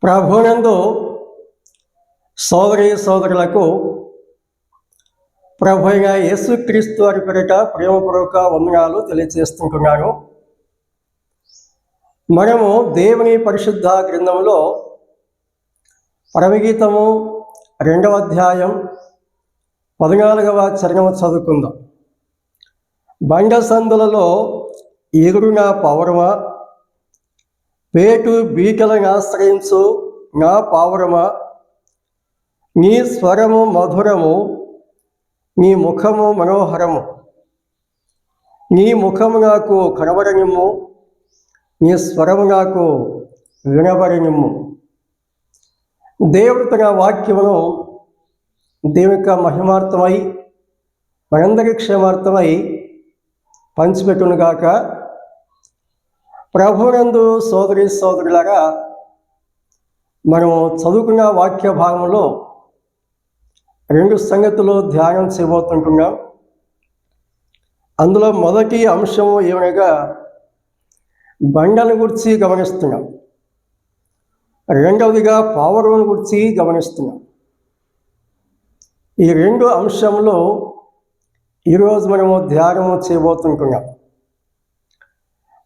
ప్రభునందు సోదరి సోదరులకు ప్రభు అయిన యేసుక్రీస్తు వారి పేరిట ప్రేమపూర్వక వందనాలు తెలియజేస్తుంటున్నాను. మనము దేవుని పరిశుద్ధ గ్రంథంలో పరమగీతము 2వ అధ్యాయం 14వ చరణము చదువుకుందాం. బండ సందులలో ఎగురు నా పౌరమా, పేటు బీటలను ఆశ్రయించు నా పావురమా, నీ స్వరము మధురము, నీ ముఖము మనోహరము. నీ ముఖము నాకు కనబడనిమ్ము, నీ స్వరము నాకు వినబడనిమ్ము. దేవుడు తన వాక్యమును దేవుని యొక్క మహిమార్థమై మనందరి క్షేమార్థమై పంచిపెట్టునుగాక. ప్రభునందు సోదరి సోదరులారా, మనము చదువుకున్న వాక్య భాగంలో 2 సంగతులు ధ్యానం చేయబోతుంటున్నాం. అందులో మొదటి అంశము ఏమనగా బండను గురించి గమనిస్తున్నాం. రెండవదిగా పావురమును గురించి గమనిస్తున్నాం. ఈ 2 అంశంలో ఈరోజు మనము ధ్యానము చేయబోతుంటున్నాం.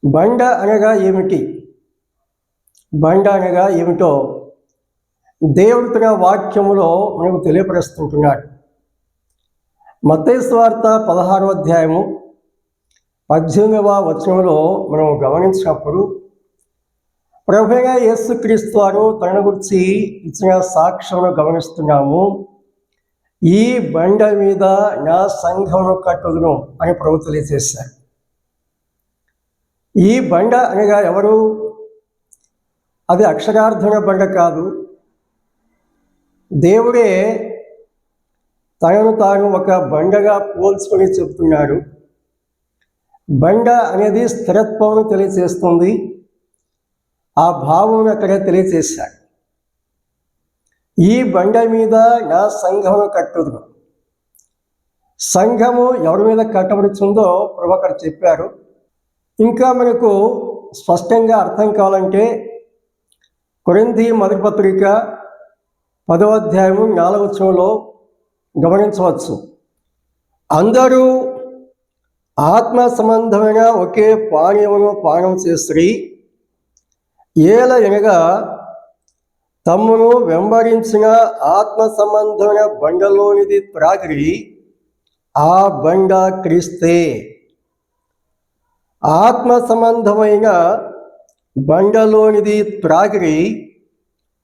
బండ అనగా ఏమిటి, బండ అనగా ఏమిటో దేవుడు తన వాక్యములో మనకు తెలియపరుస్తుంటున్నాడు. మత్తయి సువార్త 16వ అధ్యాయము 18వ వచనంలో మనం గమనించినప్పుడు ప్రభువైన యేసుక్రీస్తు వారు తన గురించి ఇచ్చిన సాక్ష్యమును గమనిస్తున్నాము. ఈ బండ మీద నా సంఘమును కట్టుదును అని ప్రభు తెలియజేశారు. ఈ బండ అనగా ఎవరు? అది అక్షరార్థమైన బండ కాదు. దేవుడే తనను తాను ఒక బండగా పోల్చుకొని చెప్తున్నాడు. బండ అనేది స్థిరత్వం తెలియజేస్తుంది. ఆ భావం అక్కడే తెలియజేశాడు. ఈ బండ మీద నా సంఘమును కట్టుదును. సంఘము ఎవరి మీద కట్టబడుతుందో ప్రభు అక్కడ చెప్పారు. ఇంకా మనకు స్పష్టంగా అర్థం కావాలంటే కొరింథీ మొదటి పత్రిక 10వ అధ్యాయము 4వ వచనంలో గమనించవచ్చు. అందరూ ఆత్మ సంబంధమైన ఒకే పానీయమును పానం చేసి ఏల ఎనగా తమ్మును వెంబడించిన ఆత్మ సంబంధమైన బండలోనిది త్రాగిరి, ఆ బండ క్రీస్తే. ఆత్మ సంబంధమైన బండలోనిది త్రాగిరి,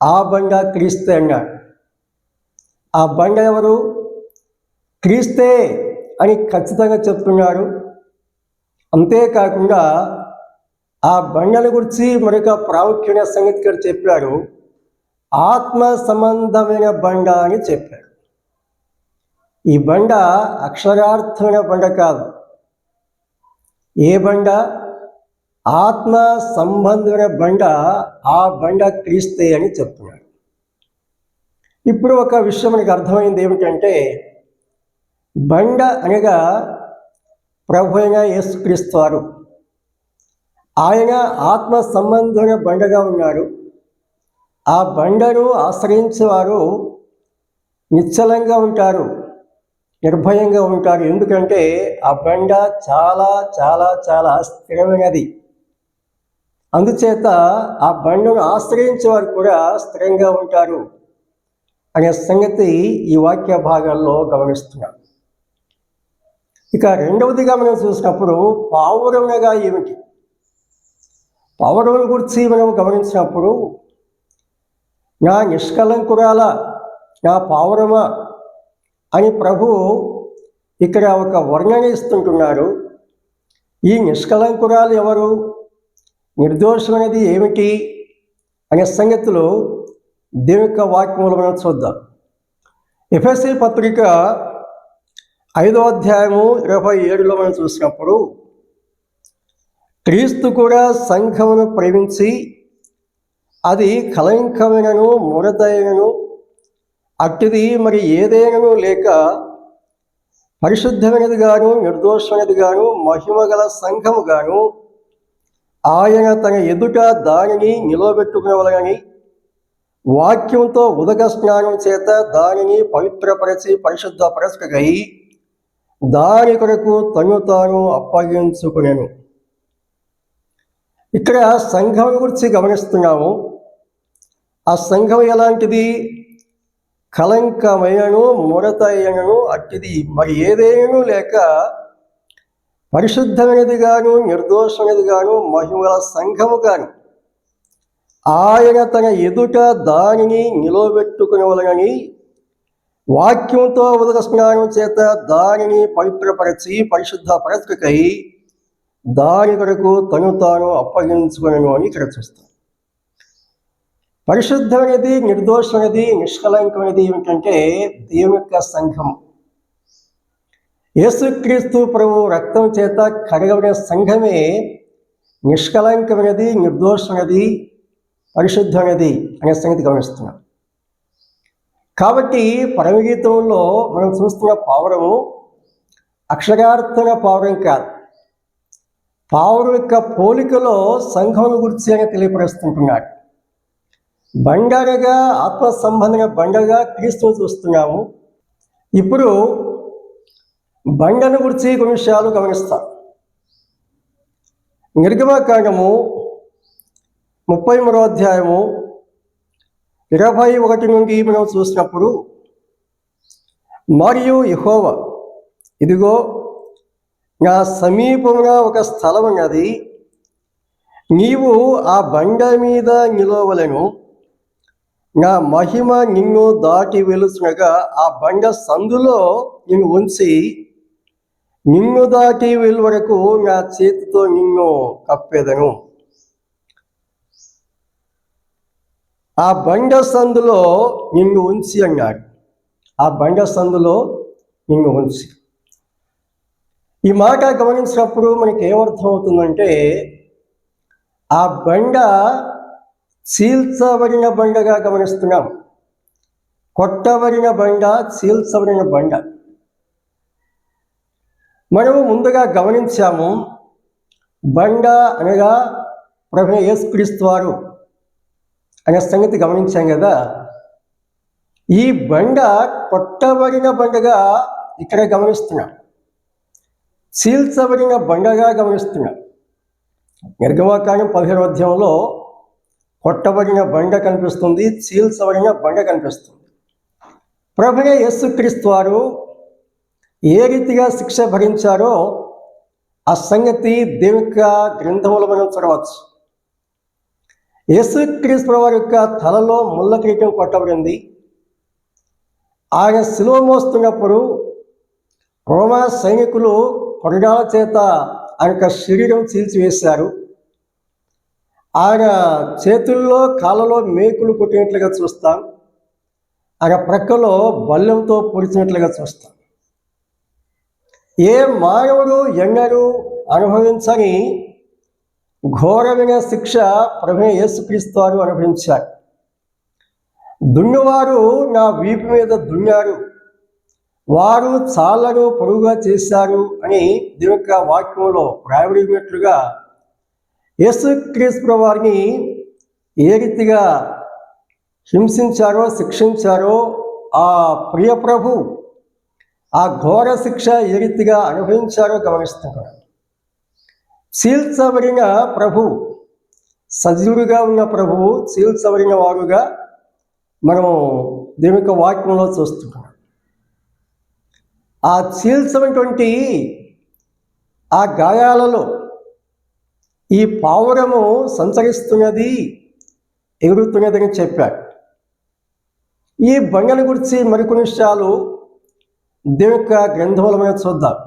ఆ బండ క్రీస్తే అన్నాడు. ఆ బండ ఎవరు? క్రీస్తే అని ఖచ్చితంగా చెప్తున్నారు. అంతేకాకుండా ఆ బండల గురించి మరొక ప్రాముఖ్యమైన సంగతి ఇక్కడ చెప్పారు. ఆత్మ సంబంధమైన బండ అని చెప్పారు. ఈ బండ అక్షరార్థమైన బండ కాదు. ఏ బండ? ఆత్మ సంబంధమైన బండ. ఆ బండ క్రీస్తే అని చెప్తున్నాడు. ఇప్పుడు ఒక విషయం మనకు అర్థమైంది ఏమిటంటే, బండ అనగా ప్రభు అయిన యేసుక్రీస్తు వారు. ఆయన ఆత్మ సంబంధమైన బండగా ఉన్నారు. ఆ బండను ఆశ్రయించేవారు నిశ్చలంగా ఉంటారు, నిర్భయంగా ఉంటారు. ఎందుకంటే ఆ బండ చాలా చాలా చాలా స్థిరమైనది. అందుచేత ఆ బండను ఆశ్రయించేవారు కూడా స్థిరంగా ఉంటారు అనే సంగతి ఈ వాక్య భాగాల్లో గమనిస్తున్నాం. ఇక రెండవదిగా మనం చూసినప్పుడు పావురమనగా ఏమిటి? పావురం గురించి మనం గమనించినప్పుడు నా నిష్కలంకురాల, నా పావురమా అని ప్రభు ఇక్కడ ఒక వర్ణన ఇస్తుంటున్నారు. ఈ నిష్కలంకురాలు ఎవరు? నిర్దోషమైనది ఏమిటి అనే సంగతులు దేవుని యొక్క వాక్యములు మనం చూద్దాం. ఎఫెసీ పత్రిక 5వ అధ్యాయము 27లో మనం చూసినప్పుడు క్రీస్తు కూడా సంఘమును ప్రేమించి అది కళంకమైనను మురదైనను అట్టిది మరి ఏదైనను లేక పరిశుద్ధమైనది గాను నిర్దోషమైనది గాను మహిమగల సంఘము గాను ఆయన తన ఎదుట దానిని నిలవబెట్టుకునవలనని వాక్యంతో ఉదక స్నానం చేత దానిని పవిత్రపరచి పరిశుద్ధపరచుకై దాని కొరకు తను తాను అప్పగించుకునేను. ఇక్కడ సంఘం గురించి గమనిస్తున్నాము. ఆ సంఘం ఎలాంటిది? కలంకమైనను ముడత అయినను అట్టిది మరి ఏదేనూ లేక పరిశుద్ధమైనది గాను నిర్దోషమైనది గాను మహిమల సంఘము గాను ఆయన తన ఎదుట దానిని నిలబెట్టుకునవలనని వాక్యంతో ఉదక స్నానం చేత దానిని పవిత్రపరచి పరిశుద్ధపరచుకై దాని కొరకు తను తాను అప్పగించుకునను అని ఇక్కడ చూస్తాం. పరిశుద్ధమైనది, నిర్దోషమైనది, నిష్కలంకమైనది ఏమిటంటే దేవుని యొక్క సంఘం. యేసుక్రీస్తు ప్రభు రక్తం చేత కడగబడిన సంఘమే నిష్కలంకమైనది, నిర్దోషమైనది, పరిశుద్ధమైనది అనే సంగతి గమనిస్తున్నాం. కాబట్టి పరమగీతంలో మనం చూస్తున్న పావురము అక్షరార్థన పావురం కాదు. పావురం యొక్క పోలికలో సంఘం గురించి అని తెలియపరుస్తుంటున్నాడు. బండగా ఆత్మ సంబంధమైన బండగా క్రీస్తును చూస్తున్నాము. ఇప్పుడు బండను గురించి కొన్ని విషయాలు గమనిస్తాం. నిర్గమకాండము 33వ అధ్యాయము 21 నుండి మనం చూసినప్పుడు, మరియు యెహోవా, ఇదిగో నా సమీపమున ఒక స్థలం ఉన్నది, నీవు ఆ బండ మీద నిలవలెను, నా మహిమ నిన్ను దాటి వెలుచునగా ఆ బండ సందులో నిన్ను ఉంచి నిన్ను దాటి వెలు వరకు నా చేతితో నిన్ను కప్పెదను. ఆ బండ సందులో నిన్ను ఉంచి అన్నాడు. ఆ బండ సందులో నిన్ను ఉంచి. ఈ మాట గమనించినప్పుడు మనకి ఏమర్థం అవుతుందంటే, ఆ బండ చీల్చబడిన బండగా గమనిస్తున్నాం. కొట్టబడిన బండ, చీల్చబడిన బండ. మనము ముందుగా గమనించాము, బండ అనగా ప్రభువైన యేసుక్రీస్తు వారు అనే సంగతి గమనించాం కదా. ఈ బండ కొట్టబడిన బండగా ఇక్కడ గమనిస్తున్నాం, చీల్చబడిన బండగా గమనిస్తున్నాం. నిర్గమకాండం 17వ అధ్యాయంలో కొట్టబడిన బండ కనిపిస్తుంది, చీల్చబడిన బండ కనిపిస్తుంది. ప్రభువైన యేసుక్రీస్తు వారు ఏ రీతిగా శిక్ష భరించారో ఆ సంగతి దేవుని యొక్క గ్రంథంలో మనం చూడవచ్చు. యేసుక్రీస్తు వారి యొక్క తలలో ముళ్ళ కిరీటం కొట్టబడింది. ఆయన శిలువ మోస్తున్నప్పుడు రోమా సైనికులు కొరడాల చేత ఆయన యొక్క శరీరం చీల్చివేశారు. ఆయన చేతుల్లో కాళ్ళలో మేకులు కొట్టినట్లుగా చూస్తాం. ఆయన ప్రక్కలో బల్లెంతో పొడిచినట్లుగా చూస్తాం. ఏ మానవుడు ఎన్నడూ అనుభవించని ఘోరమైన శిక్ష ప్రభువైన యేసుక్రీస్తు వారు అనుభవించారు. దున్నువారు నా వీపు మీద దున్నారు, వారు చాలను పొడుగుగా చేశారు అని దేవుని యొక్క వాక్యంలో రాయబడినట్లుగా యేసుక్రీస్తు వారిని ఏ రీతిగా హింసించారో, శిక్షించారో ఆ ప్రియ ప్రభు ఆ ఘోర శిక్ష ఏ రీతిగా అనుభవించారో గమనిస్తున్నాడు. చీల్చబడిన ప్రభు, సజీవుడిగా ఉన్న ప్రభువు చీల్చబడిన వారుగా మనము దేవుని యొక్క వాక్యంలో చూస్తున్నాం. ఆ చీల్చబడినటువంటి ఆ గాయాలలో ఈ పావురము సంచరిస్తున్నది, ఎగురుతున్నదని చెప్పాడు. ఈ బండల గురించి మరికొన్ని విషయాలు దేవుని యొక్క గ్రంథంలో మనం చూద్దాం.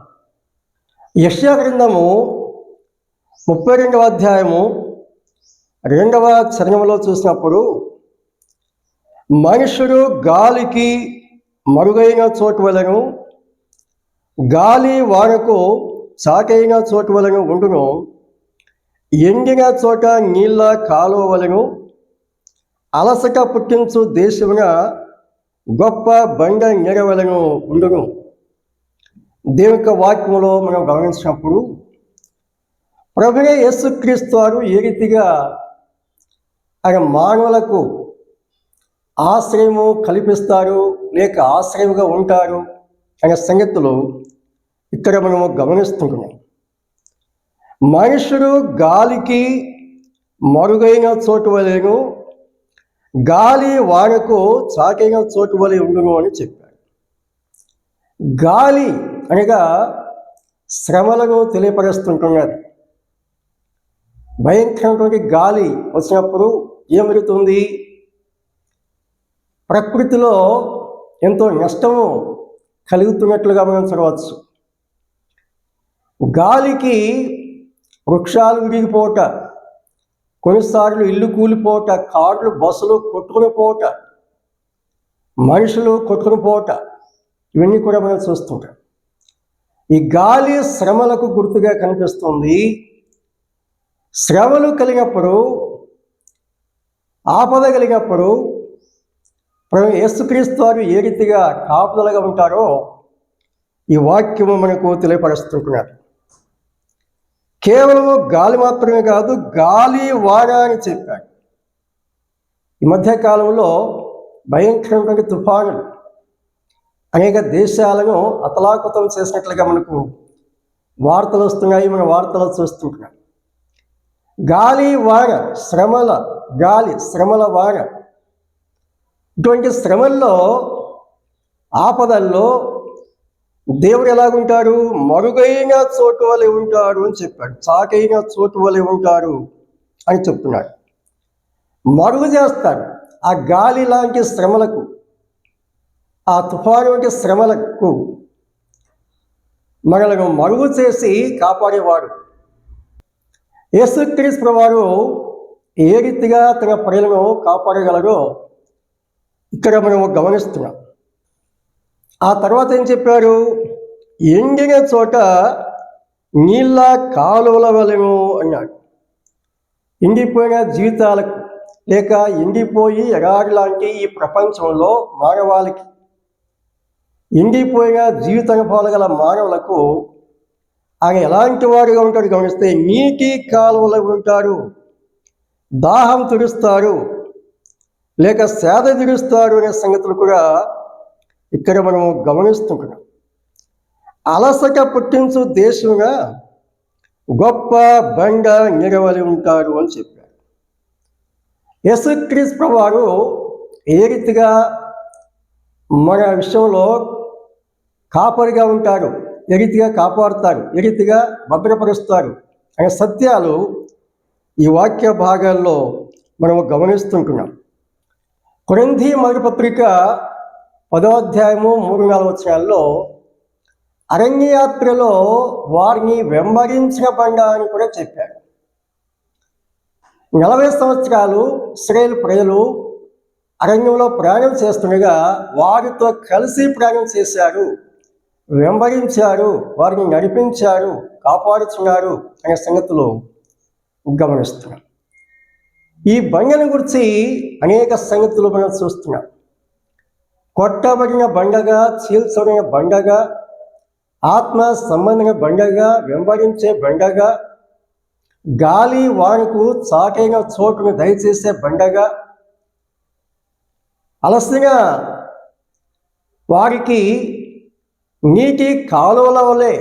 యెషయా గ్రంథము 32వ అధ్యాయము 2వ చరణంలో చూసినప్పుడు, మనుషుడు గాలికి మరుగైన చోటు వలెను, గాలి వానకు చాటైన చోటు వలెను ఉండును, ఎండిన చోట నీళ్ళ కాలువ వలెను, అలసట పుట్టించు దేశమున గొప్ప బండ నీడ వలెను ఉండును. దేవుని యొక్క వాక్యంలో మనం గమనించినప్పుడు ప్రభువైన యేసుక్రీస్తు వారు ఏ రీతిగా ఆయన మానవులకు ఆశ్రయము కల్పిస్తారు లేక ఆశ్రయముగా ఉంటారు అనే సంగతులు ఇక్కడ మనము గమనిస్తున్నాం. మనుషుడు గాలికి మరుగైన చోటు వలెను, గాలి వానకు చాటైన చోటు వలె ఉండును అని చెప్పారు. గాలి అనగా శ్రమలను తెలియపరుస్తుంటున్నది. భయంకరమైనటువంటి గాలి వచ్చినప్పుడు ఏమవుతుంది? ప్రకృతిలో ఎంతో నష్టము కలుగుతున్నట్లుగా మనం చూడవచ్చు. గాలికి వృక్షాలు విరిగిపోట, కొన్నిసార్లు ఇల్లు కూలిపోట, కార్లు బస్సులు కొట్టుకుని పోట, మనుషులు కొట్టుకుని పోట, ఇవన్నీ కూడా మనం చూస్తుంటాం. ఈ గాలి శ్రమలకు గుర్తుగా కనిపిస్తుంది. శ్రమలు కలిగినప్పుడు, ఆపద కలిగినప్పుడు యేసుక్రీస్తు వారు ఏ రీతిగా కాపుదలగా ఉంటారో ఈ వాక్యము మనకు తెలియపరుస్తుంటున్నారు. కేవలము గాలి మాత్రమే కాదు, గాలి వాన అని చెప్పాడు. ఈ మధ్యకాలంలో భయంకరమైనటువంటి తుఫానులు అనేక దేశాలను అతలాకుతం చేసినట్లుగా మనకు వార్తలు వస్తున్నాయి, మన వార్తలు చూస్తుంటున్నాం. గాలి వాన, శ్రమల గాలి, శ్రమల వాన. ఇటువంటి శ్రమల్లో, ఆపదల్లో దేవుడు ఎలాగుంటారు? మరుగైన చోటు వలె ఉంటాడు అని చెప్పాడు. చాటైన చోటు వలె ఉంటారు అని చెప్తున్నాడు. మరుగు చేస్తాడు. ఆ గాలి లాంటి శ్రమలకు, ఆ తుఫాను వంటి శ్రమలకు మనలను మరుగు చేసి కాపాడేవాడు. యేసుక్రీస్తు వారు ఏ రీతిగా తన ప్రజలను కాపాడగలరో ఇక్కడ మనము గమనిస్తున్నాం. ఆ తర్వాత ఏం చెప్పారు? ఎండిన చోట నీళ్ళ కాలువల వలెను అన్నాడు. ఎండిపోయిన జీవితాలకు లేక ఎండిపోయి ఎడారి లాంటి ఈ ప్రపంచంలో మానవాళికి, ఎండిపోయిన జీవిత అనుభవాలు గల మానవులకు ఆయన ఎలాంటి వారుగా ఉంటాడు గమనిస్తే, నీటి కాలువలో ఉంటారు, దాహం తుడుస్తారు లేక సేద తీరుస్తారు అనే సంగతులు కూడా ఇక్కడ మనము గమనిస్తుంటున్నాం. అలసట పుట్టించు దేశంగా గొప్ప బండ నిలవలి ఉంటారు అని చెప్పారు. యేసుక్రీస్తు వారు ఏ రీతిగా మన విషయంలో కాపరిగా ఉంటారు, ఏ రీతిగా కాపాడుతారు, ఏ రీతిగా భద్రపరుస్తారు అనే సత్యాలు ఈ వాక్య భాగాల్లో మనము గమనిస్తుంటున్నాం. కొరింథీ మొదటి పత్రిక 10వ అధ్యాయము 3-4 వచనాల్లో అరణ్యయాత్రలో వారిని వెంబడించిన బండ అని కూడా చెప్పాడు. 40 సంవత్సరాలు ఇశ్రాయేలు ప్రజలు అరణ్యంలో ప్రయాణం చేస్తుండగా వారితో కలిసి ప్రయాణం చేశారు, వెంబడించారు, వారిని నడిపించారు, కాపాడుతున్నారు అనే సంగతులు గమనిస్తున్నాం. ఈ బండను గురించి అనేక సంగతులు మనం చూస్తున్నాం. కొట్టబడిన బండగా, చీల్చబడిన బండగా, ఆత్మ సంబంధమైన బండగా, వెంబడించే బండగా, గాలి వానకు చాటైన చోటును దయచేసే బండగా, అలసిన వారికి నీటి కాలువల వలె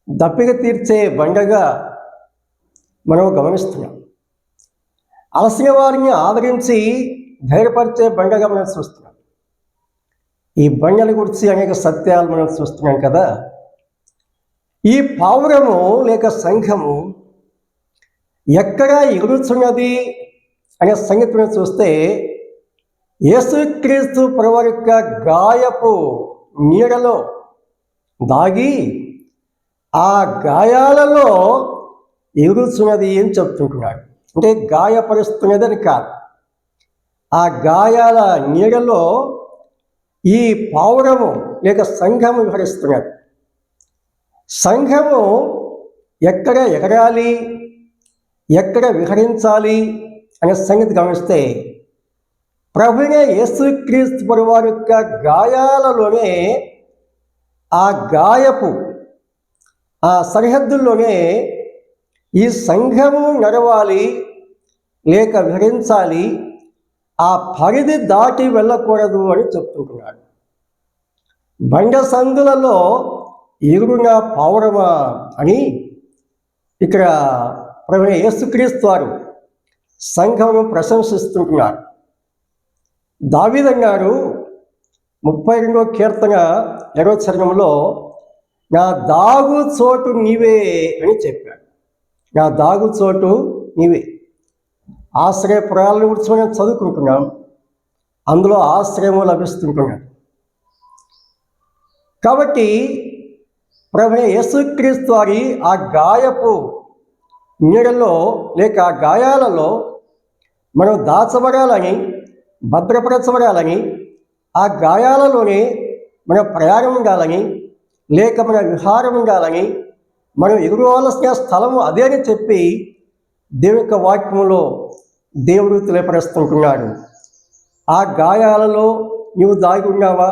దప్పిక తీర్చే బండగా మనం గమనిస్తున్నాం. అలసిన వారిని ఆదరించి ధైర్యపరిచే బండగా మనం చూస్తున్నాం. ఈ బండల గురించి అనేక సత్యాలు మనం చూస్తున్నాం కదా. ఈ పావురము లేక సంఘము ఎక్కడ ఎగురుచున్నది అనే సంగతిని చూస్తే, యేసుక్రీస్తు ప్రభువు యొక్క గాయపు నీడలో దాగి ఆ గాయాలలో ఎగురుచున్నది అని చెప్తుంటున్నాడు. అంటే గాయపరుస్తున్నదని కాదు, ఆ గాయాల నీడలో ఈ పావురము లేక సంఘము విహరిస్తున్నది. సంఘము ఎక్కడ ఎగరాలి, ఎక్కడ విహరించాలి అనే సంగతి గమనిస్తే, ప్రభువైన యేసుక్రీస్తు ప్రభువారి యొక్క గాయాలలోనే, ఆ గాయపు ఆ సరిహద్దుల్లోనే ఈ సంఘము నడవాలి లేక విహరించాలి, ఆ పరిధి దాటి వెళ్ళకూడదు అని చెప్తుంటున్నాడు. బండ సందులలో ఇరుగున పౌరమా అని ఇక్కడ ప్రభువైన యేసుక్రీస్తు వారు సంఘమును ప్రశంసిస్తుంటున్నారు. దావీదు అన్నాడు 32వ కీర్తన 20వ చరణంలో, నా దాగు చోటు నీవే అని చెప్పాడు. నా దాగు చోటు నీవే. ఆశ్రయపురాలను గురించి మనం చదువుకుంటున్నాం. అందులో ఆశ్రయము లభిస్తుంటున్నాడు. కాబట్టి ప్రభువైన యేసుక్రీస్తు వారి ఆ గాయపు నీడలో లేక ఆ గాయాలలో మనం దాచబడాలని, భద్రపరచబడాలని, ఆ గాయాలలోనే మన ప్రయాణం ఉండాలని, లేక మన విహారం ఉండాలని, మనం ఎదురుకోవాల్సిన స్థలము అదే అని చెప్పి దేవుని యొక్క వాక్యంలో దేవుడు తెలియపరుస్తుంటున్నాడు. ఆ గాయాలలో నీవు దాగి ఉన్నావా?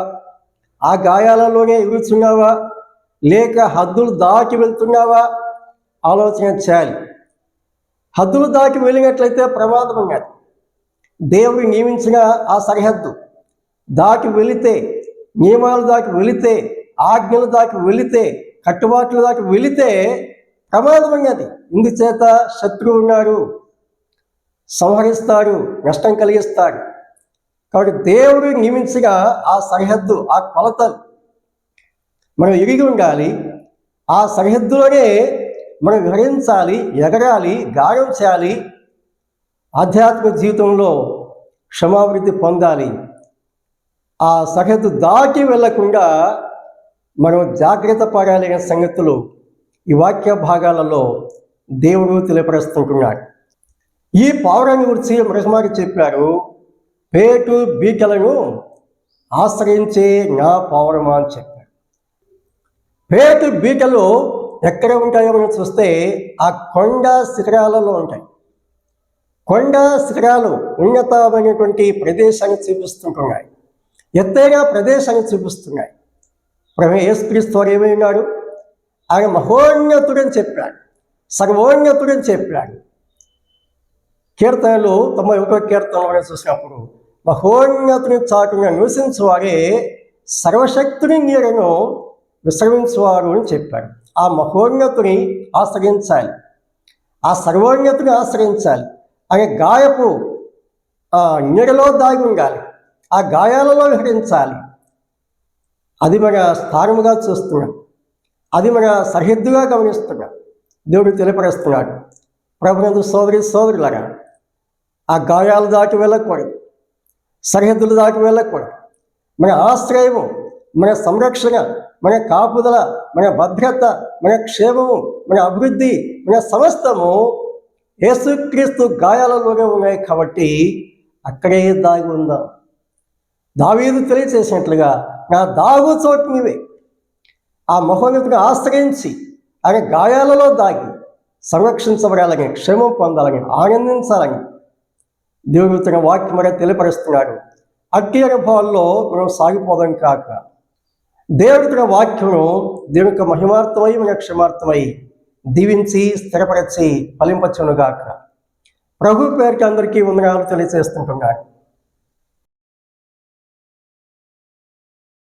ఆ గాయాలలోనే ఎగురుతున్నావా? లేక హద్దులు దాటి వెళ్తున్నావా? ఆలోచన చేయాలి. హద్దులు దాటి వెళ్ళినట్లయితే ప్రమాదం ఉన్నది. దేవుడు నియమించిన ఆ సరిహద్దు దాటి వెళితే, నియమాలు దాటి వెళితే, ఆజ్ఞలు దాటి వెళితే, కట్టుబాట్లు దాటి వెళితే ప్రమాదం ఉన్నది. ఇందుచేత శత్రువు ఉన్నాడు, సంహరిస్తాడు, నష్టం కలిగిస్తాడు. కాబట్టి దేవుడు నియమించిన ఆ సరిహద్దు, ఆ కొలతలు మనం ఎరిగి ఉండాలి. ఆ సరిహద్దులోనే మనం విహరించాలి, ఎగరాలి, గానం చేయాలి. ఆధ్యాత్మిక జీవితంలో క్షమాభివృద్ధి పొందాలి. ఆ సరిహద్దు దాటి వెళ్లకుండా మనం జాగ్రత్త పడాలి అనే సంగతులు ఈ వాక్య భాగాలలో దేవుడు తెలియపరుస్తుంటున్నాడు. ఈ పావురాన్ని గురించి మరొకమారి చెప్పారు, పేటు బీటలను ఆశ్రయించే నా పావురమా అని చెప్పారు. పేటు బీటలు ఎక్కడ ఉంటాయో మనం చూస్తే ఆ కొండ శిఖరాలలో ఉంటాయి. కొండ శిఖరాలు ఉన్నతమైనటువంటి ప్రదేశాన్ని చూపిస్తుంటున్నాయి, ఎత్తైన ప్రదేశాన్ని చూపిస్తున్నాయి. ప్రభువైన యేసుక్రీస్తు వారు ఏమైనాడు? ఆయన మహోన్నతుడని చెప్పాడు, సర్వోన్నతుడని చెప్పాడు. కీర్తనలు 91వ కీర్తనలో చూసినప్పుడు మహోన్నతుని చాటున నివసించువారే సర్వశక్తుని నీడను విశ్రమించువారు అని చెప్పాడు. ఆ మహోన్నతుని ఆశ్రయించాలి, ఆ సర్వోన్నతుని ఆశ్రయించాలి. ఆయన గాయపు నీడలో దాగి ఉండాలి, ఆ గాయాలలో విహరించాలి. అది మన స్థానముగా చూస్తున్నాం, అది మన సరిహద్దుగా గమనిస్తున్నాం. దేవుడు తెలియపరుస్తున్నాడు. ప్రభునందు సోదరులారా, ఆ గాయాలు దాటి వెళ్ళకూడదు, సరిహద్దులు దాటి వెళ్ళకూడదు. మన ఆశ్రయము, మన సంరక్షణ, మన కాపుదల, మన భద్రత, మన క్షేమము, మన అభివృద్ధి, మన సమస్తము యేసుక్రీస్తు గాయాలలోనే ఉన్నాయి. కాబట్టి అక్కడే దాగి ఉందాం. దావీదు తెలియచేసినట్లుగా నా దాగు చోటు నీవే. ఆ మహోన్నతుని ఆశ్రయించి ఆయన గాయాలలో దాగి సంరక్షించబడాలని, క్షేమం పొందాలని, ఆనందించాలని దేవుడు తన వాక్యం ద్వారా తెలియపరుస్తున్నాడు. అట్టి అనుభవాల్లో మనం సాగిపోదాం కాక దేవుడు తన వాక్యమును దేవుని యొక్క మహిమార్థమై మన క్షమార్థమై దీవించి స్థిరపరచి ఫలింపచ్చునుగాక. ప్రభు పేరుకి అందరికీ వందనాలు తెలియజేస్తుంటున్నాడు.